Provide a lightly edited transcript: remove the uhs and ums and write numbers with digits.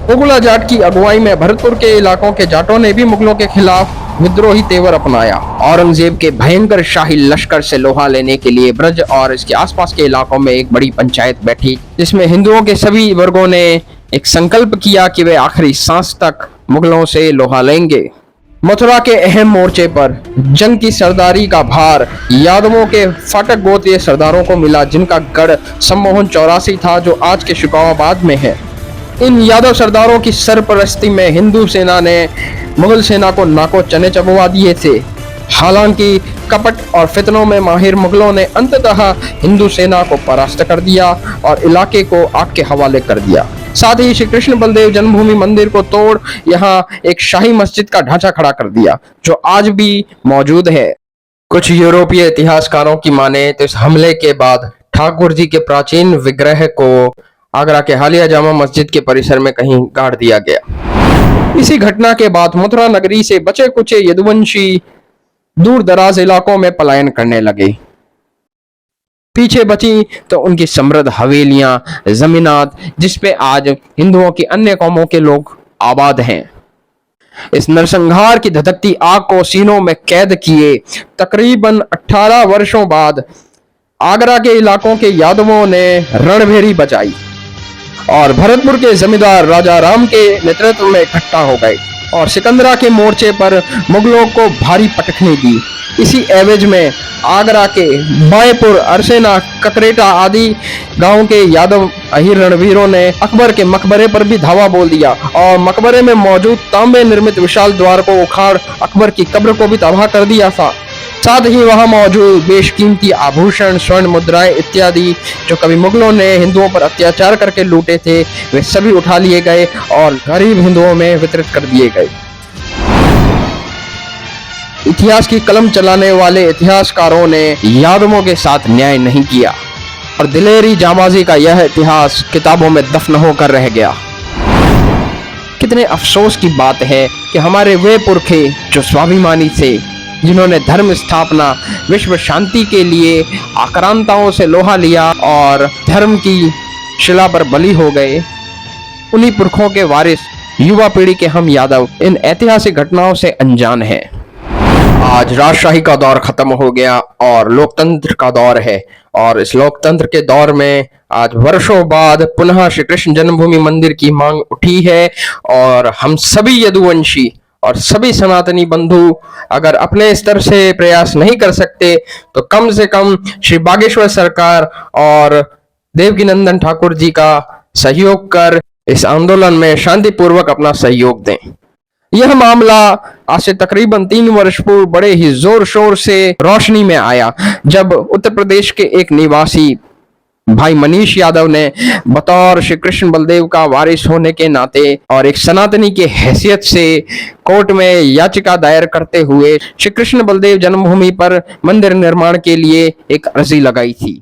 मुगला जाट की अगुवाई में भरतपुर के इलाकों के जाटों ने भी मुगलों के खिलाफ विद्रोही तेवर अपनाया। औरंगजेब के भयंकर शाही लश्कर से लोहा लेने के लिए ब्रज और इसके आसपास के इलाकों में एक बड़ी पंचायत बैठी, जिसमें हिंदुओं के सभी वर्गों ने एक संकल्प किया कि वे आखिरी सांस तक मुगलों से लोहा लेंगे। मथुरा के अहम मोर्चे पर जंग की सरदारी का भार यादवों के फाटक गोत्रीय सरदारों को मिला, जिनका गढ़ सम्मोहन 84 था, जो आज के शुकावाबाद में है। इन यादव सरदारों की सरपरस्ती में हिंदू सेना ने मुगल सेना को नाको चने चबवा दिए थे। हालांकि कपट और फितनों में माहिर मुगलों ने अंततः हिंदू सेना को परास्त कर दिया और इलाके को आग के हवाले कर दिया। साथ ही श्री कृष्ण बलदेव जन्मभूमि मंदिर को तोड़ यहाँ एक शाही मस्जिद का ढांचा खड़ा कर दिया, जो आज भी मौजूद है। कुछ यूरोपीय इतिहासकारों की माने तो इस हमले के बाद ठाकुर जी के प्राचीन विग्रह को आगरा के हालिया जामा मस्जिद के परिसर में कहीं गाड़ दिया गया। इसी घटना के बाद मथुरा नगरी से बचे कुचे यदुवंशी दूर दराज इलाकों में पलायन करने लगे। पीछे बची तो उनकी समृद्ध हवेलियां, जमीनात, जिसपे आज हिंदुओं की अन्य कौमों के लोग आबाद हैं। इस नरसंहार की धधकती आग को सीनों में कैद किए तकरीबन 18 वर्षों बाद आगरा के इलाकों के यादवों ने रणभेरी बजाई और भरतपुर के जमींदार राजा राम के नेतृत्व में इकट्ठा हो गए और सिकंदरा के मोर्चे पर मुगलों को भारी पटखनी दी। इसी एवज में आगरा के बाएपुर, अरसेना, ककरेटा आदि गांव के यादव अहीर रणवीरों ने अकबर के मकबरे पर भी धावा बोल दिया और मकबरे में मौजूद तांबे निर्मित विशाल द्वार को उखाड़ अकबर की कब्र को भी तबाह कर दिया था। साथ ही वहां मौजूद बेशकीमती आभूषण, स्वर्ण मुद्राएं इत्यादि जो कभी मुगलों ने हिंदुओं पर अत्याचार करके लूटे थे, वे सभी उठा लिए गए और गरीब हिंदुओं में वितरित कर दिए गए। इतिहास की कलम चलाने वाले इतिहासकारों ने यादवों के साथ न्याय नहीं किया और दिलेरी जांबाजी का यह इतिहास किताबों में दफन होकर रह गया। कितने अफसोस की बात है कि हमारे वे पुरखे जो स्वाभिमानी थे, जिन्होंने धर्म स्थापना, विश्व शांति के लिए आक्रांताओं से लोहा लिया और धर्म की शिला पर बलि हो गए, उन्हीं पुरखों के वारिस युवा पीढ़ी के हम यादव इन ऐतिहासिक घटनाओं से अनजान हैं। आज राजशाही का दौर खत्म हो गया और लोकतंत्र का दौर है और इस लोकतंत्र के दौर में आज वर्षों बाद पुनः श्री कृष्ण जन्मभूमि मंदिर की मांग उठी है और हम सभी यदुवंशी और सभी सनातनी बंधु अगर अपने स्तर से प्रयास नहीं कर सकते तो कम से कम श्री बागेश्वर सरकार और देवकीनंदन ठाकुर जी का सहयोग कर इस आंदोलन में शांतिपूर्वक अपना सहयोग दें। यह मामला आज से तकरीबन 3 वर्ष पूर्व बड़े ही जोर शोर से रोशनी में आया, जब उत्तर प्रदेश के एक निवासी भाई मनीष यादव ने बतौर श्री कृष्ण बलदेव का वारिस होने के नाते और एक सनातनी के हैसियत से कोर्ट में याचिका दायर करते हुए श्री कृष्ण बलदेव जन्मभूमि पर मंदिर निर्माण के लिए एक अर्जी लगाई थी।